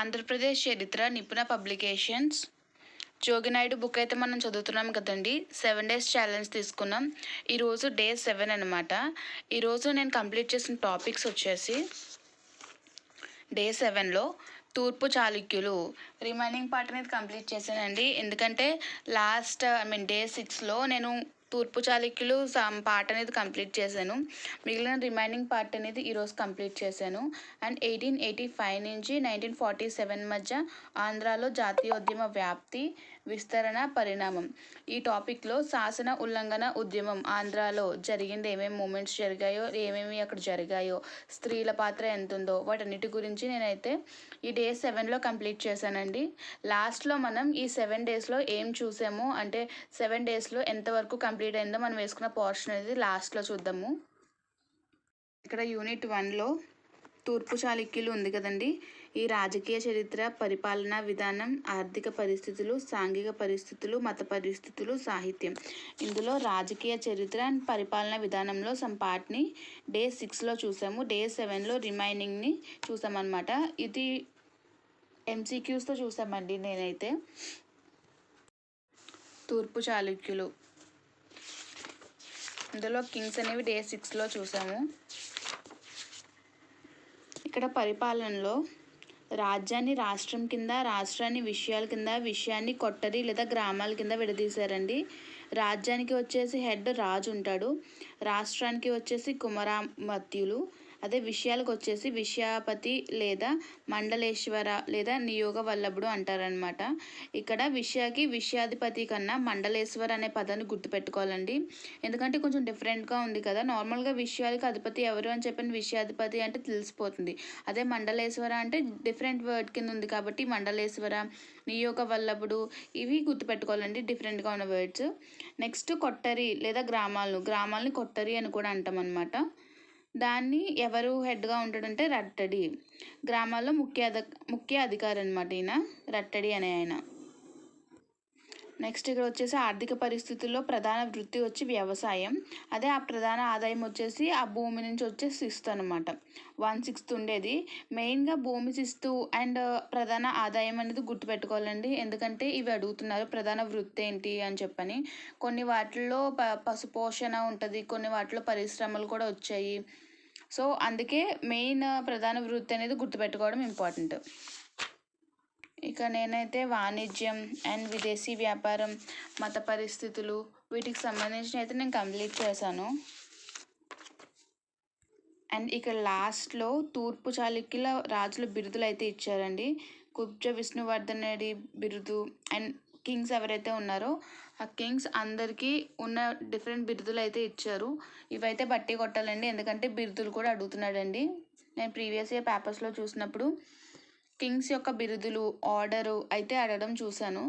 ఆంధ్రప్రదేశ్ చరిత్ర నిపుణ publications Jogi Naidu book అయితే మనం చదువుతున్నాం కదండి. 7 డేస్ ఛాలెంజ్ తీసుకున్నాం. ఈరోజు డే 7 అనమాట. ఈరోజు నేను కంప్లీట్ చేసిన టాపిక్స్ వచ్చేసి డే 7లో తూర్పు చాళుక్యులు రిమైనింగ్ పార్ట్ అనేది కంప్లీట్ చేశానండి. ఎందుకంటే డే 6లో నేను తూర్పు చాళుక్యులు పార్ట్ అనేది కంప్లీట్ చేశాను. మిగిలిన రిమైనింగ్ పార్ట్ అనేది ఈరోజు కంప్లీట్ చేశాను. అండ్ 1885 నుంచి 1947 మధ్య ఆంధ్రాలో జాతీయోద్యమ వ్యాప్తి, విస్తరణ, పరిణామం. ఈ టాపిక్లో శాసన ఉల్లంఘన ఉద్యమం ఆంధ్రాలో జరిగింది, ఏమేమి మూమెంట్స్ జరిగాయో, ఏమేమి అక్కడ జరిగాయో, స్త్రీల పాత్ర ఎంత ఉందో వాటన్నిటి గురించి నేనైతే ఈ డే 7లో కంప్లీట్ చేశానండి. లాస్ట్లో మనం ఈ 7 డేస్లో ఏం చూసామో, అంటే 7 డేస్లో ఎంతవరకు కంప్లీట్ అయిందో మనం వేసుకున్న పోర్షన్ అనేది లాస్ట్లో చూద్దాము. ఇక్కడ యూనిట్ 1లో తూర్పు చాళుక్యులు ఉంది కదండి. ఈ రాజకీయ చరిత్ర, పరిపాలనా విధానం, ఆర్థిక పరిస్థితులు, సాంఘిక పరిస్థితులు, మత పరిస్థితులు, సాహిత్యం. ఇందులో రాజకీయ చరిత్ర అండ్ పరిపాలనా విధానంలో సమ్ పార్ట్ని డే 6లో చూసాము. డే 7లో రిమైనింగ్ని చూసామన్నమాట. ఇది MCQస్తో చూసామండి. నేనైతే తూర్పు చాళుక్యులు ఇందులో కింగ్స్ అనేవి డే 6లో చూసాము. ఇక్కడ పరిపాలనలో రాజ్యాన్ని రాష్ట్రం కింద, రాష్ట్రాన్ని విషయాల కింద, విషయాన్ని కొట్టరి లేదా గ్రామాల కింద విడదీశారండి. రాజ్యానికి వచ్చేసి హెడ్ రాజు ఉంటాడు, రాష్ట్రానికి వచ్చేసి కుమరామత్యులు, అదే విషయాలకు వచ్చేసి విషయాపతి లేదా మండలేశ్వర లేదా నియోగ వల్లభుడు అంటారనమాట. ఇక్కడ విషయాకి విషయాధిపతి కన్నా మండలేశ్వర అనే పదాన్ని గుర్తుపెట్టుకోవాలండి. ఎందుకంటే కొంచెం డిఫరెంట్గా ఉంది కదా. నార్మల్గా విషయాలకు అధిపతి ఎవరు అని చెప్పిన విషయాధిపతి అంటే తెలిసిపోతుంది. అదే మండలేశ్వర అంటే డిఫరెంట్ వర్డ్ కింద ఉంది కాబట్టి మండలేశ్వర, నియోగ వల్లభుడు ఇవి గుర్తుపెట్టుకోవాలండి, డిఫరెంట్గా ఉన్న వర్డ్స్. నెక్స్ట్ కొట్టరి లేదా గ్రామాలని కొట్టరి అని కూడా అంటాం అనమాట. దాన్ని ఎవరు హెడ్గా ఉంటాడంటే రట్టడి. గ్రామాల్లో ముఖ్య అధికారి అనమాట ఈయన, రట్టడి అనే ఆయన. నెక్స్ట్ ఇక్కడ వచ్చేసి ఆర్థిక పరిస్థితుల్లో ప్రధాన వృత్తి వచ్చి వ్యవసాయం. అదే ఆ ప్రధాన ఆదాయం వచ్చేసి ఆ భూమి నుంచి వచ్చే శిస్తు అనమాట. 1/6 ఉండేది. మెయిన్గా భూమి శిస్తు అండ్ ప్రధాన ఆదాయం అనేది గుర్తుపెట్టుకోవాలండి. ఎందుకంటే ఇవి అడుగుతున్నారు ప్రధాన వృత్తి ఏంటి అని చెప్పని. కొన్ని వాటిల్లో పశుపోషణ ఉంటుంది, కొన్ని వాటిలో పరిశ్రమలు కూడా వచ్చాయి. సో అందుకే మెయిన్ ప్రధాన వృత్తి అనేది గుర్తుపెట్టుకోవడం ఇంపార్టెంట్. ఇక నేనైతే వాణిజ్యం అండ్ విదేశీ వ్యాపారం, మత పరిస్థితులు వీటికి సంబంధించిన అయితే నేను కంప్లీట్ చేశాను. అండ్ ఇక లాస్ట్లో తూర్పు చాళుక్యుల రాజుల బిరుదులు అయితే ఇచ్చారండి. కుబ్జ విష్ణువర్ధనుడి బిరుదు అండ్ కింగ్స్ ఎవరైతే ఉన్నారో ఆ కింగ్స్ అందరికీ ఉన్న డిఫరెంట్ బిరుదులు అయితే ఇచ్చారు. ఇవైతే బట్టి కొట్టాలండి, ఎందుకంటే బిరుదులు కూడా అడుగుతున్నాడండి. నేను ప్రీవియస్ ఇయర్ పేపర్స్లో చూసినప్పుడు కింగ్స్ యొక్క బిరుదులు ఆర్డరు అయితే అడగడం చూశాను.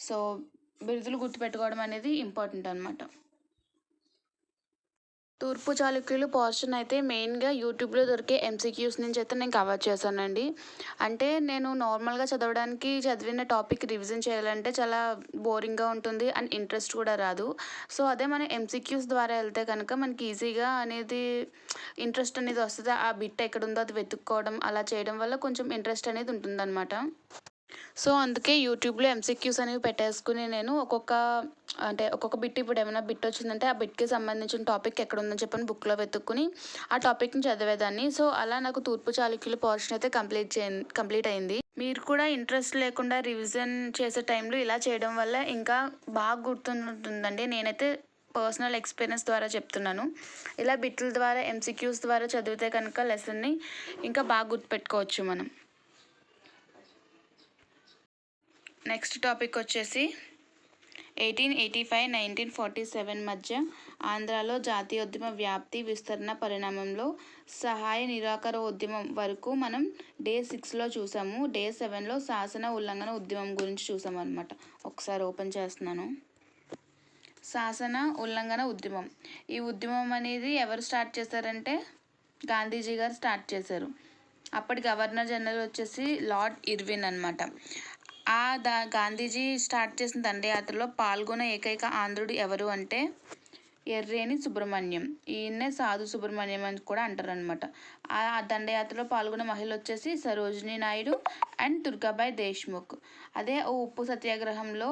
సో బిరుదులు గుర్తుపెట్టుకోవడం అనేది ఇంపార్టెంట్ అనమాట. తూర్పు చాళుక్యులు పోర్షన్ అయితే మెయిన్గా యూట్యూబ్లో దొరికే MCQs నుంచి అయితే నేను కవర్ చేశానండి. అంటే నేను నార్మల్గా చదివిన టాపిక్ రివిజన్ చేయాలంటే చాలా బోరింగ్గా ఉంటుంది అండ్ ఇంట్రెస్ట్ కూడా రాదు. సో అదే మనం MCQs ద్వారా వెళ్తే కనుక మనకి ఈజీగా అనేది ఇంట్రెస్ట్ అనేది వస్తుంది. ఆ బిట్ ఎక్కడ ఉందో అది వెతుక్కోవడం అలా చేయడం వల్ల కొంచెం ఇంట్రెస్ట్ అనేది ఉంటుందన్నమాట. సో అందుకే యూట్యూబ్లో MCQs అనేవి పెట్టేసుకుని నేను ఒక్కొక్క బిట్, ఇప్పుడు ఏమైనా బిట్ వచ్చిందంటే ఆ బిట్కి సంబంధించిన టాపిక్ ఎక్కడ ఉందని చెప్పని బుక్లో వెతుక్కుని ఆ టాపిక్ని చదివేదాన్ని. సో అలా నాకు తూర్పు చాళుక్యుల పోర్షన్ అయితే కంప్లీట్ అయింది. మీరు కూడా ఇంట్రెస్ట్ లేకుండా రివిజన్ చేసే టైంలో ఇలా చేయడం వల్ల ఇంకా బాగా గుర్తుంటుందండి. నేనైతే పర్సనల్ ఎక్స్పీరియన్స్ ద్వారా చెప్తున్నాను. ఇలా బిట్ల ద్వారా MCQs ద్వారా చదివితే కనుక లెసన్ని ఇంకా బాగా గుర్తుపెట్టుకోవచ్చు మనం. నెక్స్ట్ టాపిక్ వచ్చేసి 1885-1947 మధ్య ఆంధ్రాలో జాతీయోద్యమ వ్యాప్తి, విస్తరణ, పరిణామంలో సహాయ నిరాకర ఉద్యమం వరకు మనం డే 6లో చూసాము. డే 7లో శాసన ఉల్లంఘన ఉద్యమం గురించి చూసాము అనమాట. ఒకసారి ఓపెన్ చేస్తున్నాను. శాసన ఉల్లంఘన ఉద్యమం. ఈ ఉద్యమం అనేది ఎవరు స్టార్ట్ చేశారంటే గాంధీజీ గారు స్టార్ట్ చేశారు. అప్పటి గవర్నర్ జనరల్ వచ్చేసి లార్డ్ ఇర్విన్ అనమాట. గాంధీజీ స్టార్ట్ చేసిన దండయాత్రలో పాల్గొన్న ఏకైక ఆంధ్రుడు ఎవరు అంటే ఎర్రేని సుబ్రహ్మణ్యం, ఈయన్నే సాధు సుబ్రహ్మణ్యం అని కూడా అంటారనమాట. ఆ దండయాత్రలో పాల్గొన్న మహిళ వచ్చేసి సరోజినీ నాయుడు అండ్ దుర్గాబాయ్ దేశ్ముఖ్. అదే ఉప్పు సత్యాగ్రహంలో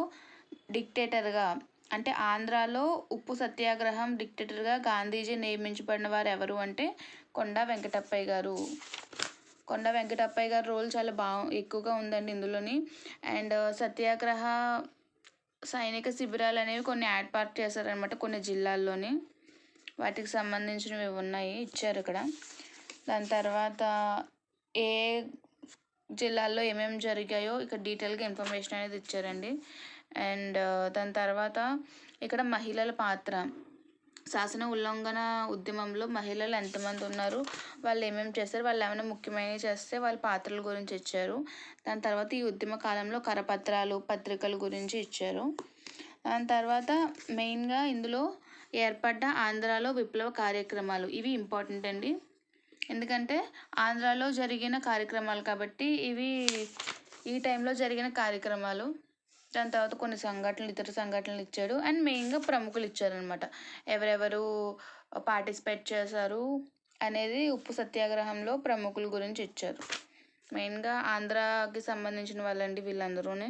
డిక్టేటర్గా, అంటే ఆంధ్రాలో ఉప్పు సత్యాగ్రహం డిక్టేటర్గా గాంధీజీ నియమించబడిన వారు ఎవరు అంటే కొండా వెంకటప్పయ్య గారు. కొండా వెంకటప్పయ్య గారి రోల్ చాలా ఎక్కువగా ఉందండి ఇందులోని. అండ్ సత్యాగ్రహ సైనిక శిబిరాలు అనేవి కొన్ని ఏర్పాటు చేశారనమాట కొన్ని జిల్లాల్లోని. వాటికి సంబంధించినవి ఉన్నాయి, ఇచ్చారు ఇక్కడ. దాని తర్వాత ఏ జిల్లాల్లో ఏమేమి జరిగాయో ఇక్కడ డీటెయిల్గా ఇన్ఫర్మేషన్ అనేది ఇచ్చారండి. అండ్ దాని తర్వాత ఇక్కడ మహిళల పాత్ర, శాసన ఉల్లంఘన ఉద్యమంలో మహిళలు ఎంతమంది ఉన్నారు, వాళ్ళు ఏమేమి చేస్తారు, వాళ్ళు ఏమైనా ముఖ్యమైనవి చేస్తే వాళ్ళ పాత్రల గురించి ఇచ్చారు. దాని తర్వాత ఈ ఉద్యమ కాలంలో కరపత్రాలు, పత్రికల గురించి ఇచ్చారు. దాని తర్వాత మెయిన్గా ఇందులో ఏర్పడ్డ ఆంధ్రాలో విప్లవ కార్యక్రమాలు, ఇవి ఇంపార్టెంట్ అండి. ఎందుకంటే ఆంధ్రాలో జరిగిన కార్యక్రమాలు కాబట్టి ఇవి ఈ టైంలో జరిగిన కార్యక్రమాలు. దాని తర్వాత కొన్ని సంఘటనలు, ఇతర సంఘటనలు ఇచ్చాడు. అండ్ మెయిన్గా ప్రముఖులు ఇచ్చారనమాట, ఎవరెవరు పార్టిసిపేట్ చేశారు అనేది ఉప్పు సత్యాగ్రహంలో ప్రముఖుల గురించి ఇచ్చారు. మెయిన్గా ఆంధ్రాకి సంబంధించిన వాళ్ళండి వీళ్ళందరూనే.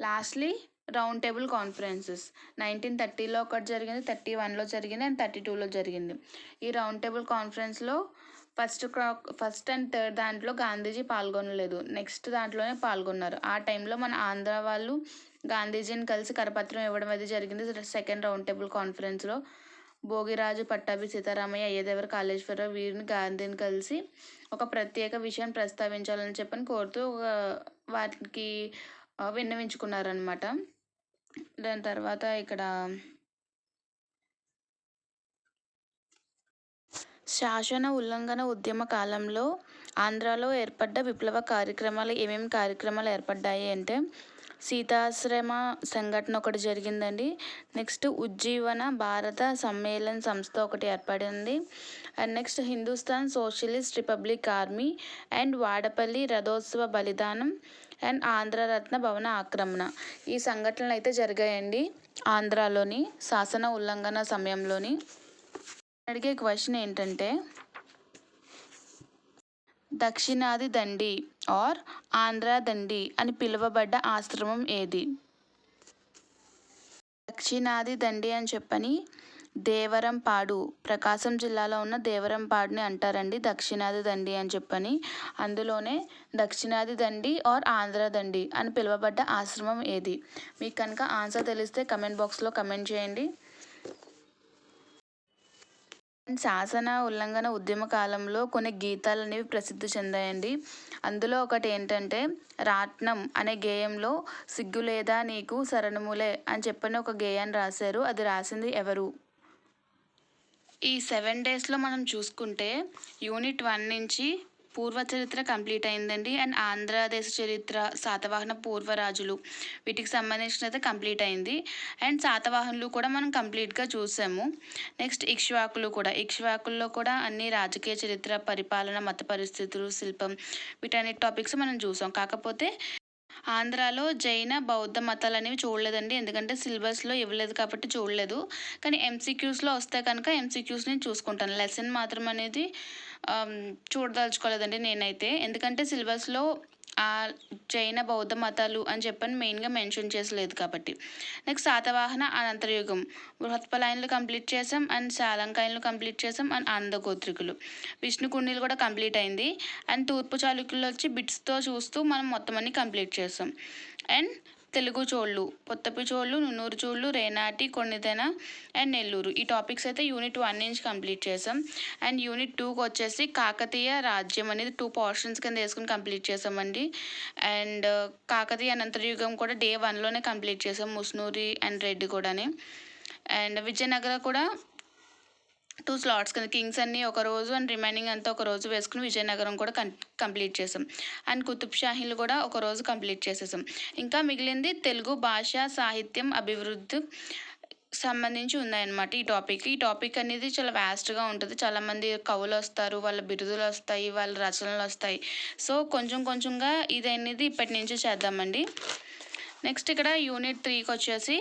లాస్ట్లీ రౌండ్ టేబుల్ కాన్ఫరెన్సెస్ 1930లో ఒకటి జరిగింది, 31లో జరిగింది అండ్ 32లో జరిగింది. ఈ రౌండ్ టేబుల్ కాన్ఫరెన్స్లో ఫస్ట్ అండ్ థర్డ్ దాంట్లో గాంధీజీ పాల్గొనలేదు, నెక్స్ట్ దాంట్లోనే పాల్గొన్నారు. ఆ టైంలో మన ఆంధ్ర వాళ్ళు గాంధీజీని కలిసి కరపత్రం ఇవ్వడం అది జరిగింది. సెకండ్ రౌండ్ టేబుల్ కాన్ఫరెన్స్లో భోగిరాజు, పట్టాభి సీతారామయ్య, అయ్యదేవర కాళేశ్వరరావు వీరిని గాంధీని కలిసి ఒక ప్రత్యేక విషయం ప్రస్తావించాలని చెప్పని కోరుతూ వాటికి విన్నవించుకున్నారనమాట. దాని తర్వాత ఇక్కడ శాసన ఉల్లంఘన ఉద్యమ కాలంలో ఆంధ్రాలో ఏర్పడ్డ విప్లవ కార్యక్రమాలు, ఏమేమి కార్యక్రమాలు ఏర్పడ్డాయి అంటే సీతాశ్రమ సంఘటన ఒకటి జరిగిందండి. నెక్స్ట్ ఉజ్జీవన భారత సమ్మేళన్ సంస్థ ఒకటి ఏర్పడింది. And next Hindustan Socialist Republic Army and Vadapalli రథోత్సవ బలిదానం అండ్ ఆంధ్రరత్న భవన ఆక్రమణ. ఈ సంఘటనలు అయితే జరిగాయండి ఆంధ్రాలోని శాసన ఉల్లంఘన సమయంలోని. అడిగే క్వశ్చన్ ఏంటంటే దక్షిణాది దండి ఆర్ ఆంధ్ర దండి అని పిలువబడ్డ ఆశ్రమం ఏది? దక్షిణాది దండి అని చెప్పని దేవరంపాడు, ప్రకాశం జిల్లాలో ఉన్న దేవరంపాడుని అంటారండి దక్షిణాది దండి అని చెప్పని. అందులోనే దక్షిణాది దండి ఆర్ ఆంధ్ర దండి అని పిలువబడ్డ ఆశ్రమం ఏది? మీకు కనుక ఆన్సర్ తెలిస్తే కమెంట్ బాక్స్లో కమెంట్ చేయండి. శాసన ఉల్లంఘన ఉద్యమ కాలంలో కొన్ని గీతాలు అనేవి ప్రసిద్ధి చెందాయండి. అందులో ఒకటి ఏంటంటే రాట్నం అనే గేయంలో సిగ్గులేదా నీకు శరణములే అని చెప్పని ఒక గేయాన్ని రాశారు. అది రాసింది ఎవరు? ఈ 7 డేస్లో మనం చూసుకుంటే యూనిట్ 1 నుంచి పూర్వ చరిత్ర కంప్లీట్ అయిందండి. అండ్ ఆంధ్రదేశ చరిత్ర, శాతవాహన పూర్వరాజులు వీటికి సంబంధించినది కంప్లీట్ అయింది. అండ్ శాతవాహనులు కూడా మనం కంప్లీట్గా చూసాము. నెక్స్ట్ ఇక్ష్వాకుల్లో కూడా అన్ని రాజకీయ చరిత్ర, పరిపాలన, మత పరిస్థితులు, శిల్పం వీటన్నిటి టాపిక్స్ మనం చూసాం. కాకపోతే ఆంధ్రాలో జైన, బౌద్ధ మతాలు అనేవి చూడలేదండి, ఎందుకంటే సిలబస్లో ఇవ్వలేదు కాబట్టి చూడలేదు. కానీ ఎంసీక్యూస్లో వస్తే కనుక ఎంసీక్యూస్ని చూసుకుంటాను. లెసన్ మాత్రం అనేది చూడదలుచుకోలేదండి నేనైతే, ఎందుకంటే సిలబస్లో జైన, బౌద్ధ మతాలు అని చెప్పని మెయిన్గా మెన్షన్ చేసలేదు కాబట్టి. నెక్స్ట్ శాతవాహన అనంతరయుగం, బృహత్పలాయనలు కంప్లీట్ చేసాం అండ్ శాలంకాయనలు కంప్లీట్ చేసాం అండ్ ఆంధ్రగోత్రికులు, విష్ణుకుండిలు కూడా కంప్లీట్ అయింది. అండ్ తూర్పు చాళుక్యులు వచ్చి బిట్స్తో చూస్తూ మనం మొత్తం అన్ని కంప్లీట్ చేసాం. అండ్ తెలుగు చోళ్ళు, పొత్తపి చోళ్ళు, నున్నూరు చోళ్ళు, రేనాటి, కొన్నిదెన అండ్ నెల్లూరు, ఈ టాపిక్స్ అయితే యూనిట్ 1 నుంచి కంప్లీట్ చేసాం. అండ్ యూనిట్ 2కి వచ్చేసి కాకతీయ రాజ్యం అనేది 2 పోర్షన్స్ కింద వేసుకుని కంప్లీట్ చేసామండి. అండ్ కాకతీయ అనంతరయుగం కూడా డే 1లోనే కంప్లీట్ చేసాం, ముస్నూరి అండ్ రెడ్డి కూడాని. అండ్ విజయనగరం కూడా 2 స్లాట్స్ కింద, కింగ్స్ అన్నీ ఒక రోజు అండ్ రిమైనింగ్ అంతా ఒక రోజు వేసుకుని విజయనగరం కూడా కంప్లీట్ చేసాం. అండ్ కుతుబ్ షాహీలు కూడా ఒక రోజు కంప్లీట్ చేసేసాం. ఇంకా మిగిలింది తెలుగు భాష, సాహిత్యం, అభివృద్ధి సంబంధించి ఉన్నాయన్నమాట ఈ టాపిక్ అనేది చాలా వ్యాస్ట్గా ఉంటుంది. చాలామంది కవులు వస్తారు, వాళ్ళ బిరుదులు వస్తాయి, వాళ్ళ రచనలు వస్తాయి. సో కొంచెంగా ఇది అనేది ఇప్పటి నుంచి చేద్దామండి. నెక్స్ట్ ఇక్కడ యూనిట్ 3కి వచ్చేసి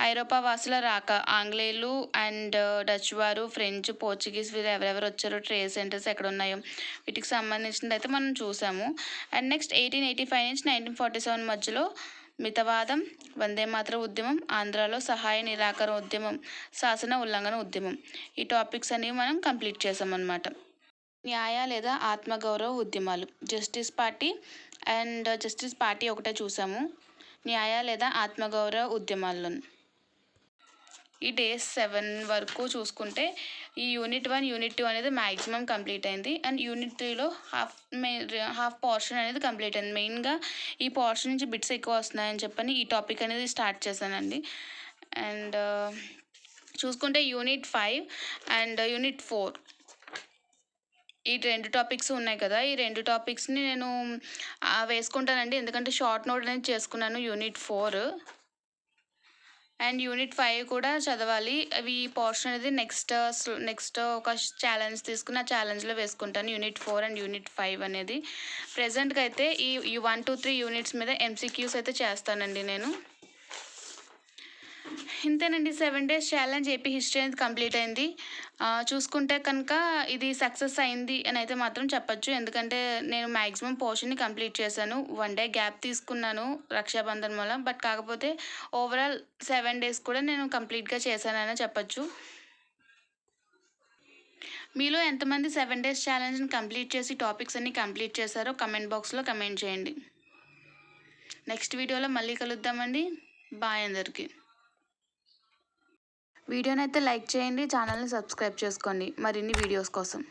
ఐరోపా వాసుల రాక, ఆంగ్లేయులు అండ్ డచ్ వారు, ఫ్రెంచ్, పోర్చుగీస్ వీరు ఎవరెవరు వచ్చారో, ట్రేడ్ సెంటర్స్ ఎక్కడ ఉన్నాయో వీటికి సంబంధించినది అయితే మనం చూసాము. అండ్ నెక్స్ట్ 1885 నుంచి 1947 మధ్యలో మితవాదం, వందే మాతర ఉద్యమం, ఆంధ్రాలో సహాయ నిరాకరణ ఉద్యమం, శాసన ఉల్లంఘన ఉద్యమం, ఈ టాపిక్స్ అనేవి మనం కంప్లీట్ చేసామన్నమాట. న్యాయ లేదా ఆత్మగౌరవ ఉద్యమాలు, జస్టిస్ పార్టీ ఒకటే చూసాము. న్యాయ లేదా ఆత్మగౌరవ ఉద్యమాల్లో ఈ డే 7 వరకు చూసుకుంటే ఈ యూనిట్ 1, యూనిట్ 2 అనేది మ్యాక్సిమం కంప్లీట్ అయింది. అండ్ యూనిట్ 3లో హాఫ్ పోర్షన్ అనేది కంప్లీట్ అయింది. మెయిన్గా ఈ పోర్షన్ నుంచి బిట్స్ ఎక్కువ వస్తున్నాయని చెప్పని ఈ టాపిక్ అనేది స్టార్ట్ చేశానండి. అండ్ చూసుకుంటే యూనిట్ 5 అండ్ యూనిట్ 4 ఈ 2 టాపిక్స్ ఉన్నాయి కదా, ఈ 2 టాపిక్స్ని నేను వేసుకుంటానండి. ఎందుకంటే షార్ట్ నోట్ అనేది చేసుకున్నాను యూనిట్ 4 అండ్ యూనిట్ 5 కూడా చదవాలి. అవి ఈ పోర్షన్ అనేది నెక్స్ట్ ఒక ఛాలెంజ్ తీసుకుని ఆ ఛాలెంజ్లో వేసుకుంటాను యూనిట్ 4 అండ్ యూనిట్ 5 అనేది. ప్రెజెంట్గా అయితే ఈ 1, 2, 3 యూనిట్స్ మీద MCQs అయితే చేస్తానండి నేను. ఇంతేనండి, 7 days ఛాలెంజ్ ఏపీ హిస్టరీ అనేది కంప్లీట్ అయింది. చూసుకుంటే కనుక ఇది సక్సెస్ అయింది అని అయితే మాత్రం చెప్పచ్చు. ఎందుకంటే నేను మ్యాక్సిమం పోర్షన్ని కంప్లీట్ చేశాను. 1 day గ్యాప్ తీసుకున్నాను రక్షాబంధన్ వల్ల. బట్ కాకపోతే ఓవరాల్ 7 days కూడా నేను కంప్లీట్గా చేశానని చెప్పచ్చు. మీలో ఎంతమంది 7 days ఛాలెంజ్ని కంప్లీట్ చేసి టాపిక్స్ అన్ని కంప్లీట్ చేశారో కమెంట్ బాక్స్లో కమెంట్ చేయండి. నెక్స్ట్ వీడియోలో మళ్ళీ కలుద్దామండి. బాయ్ అందరికీ. వీడియోని అయితే లైక్ చేయండి, ఛానల్ని సబ్స్క్రైబ్ చేసుకోండి మరిన్ని వీడియోస్ కోసం.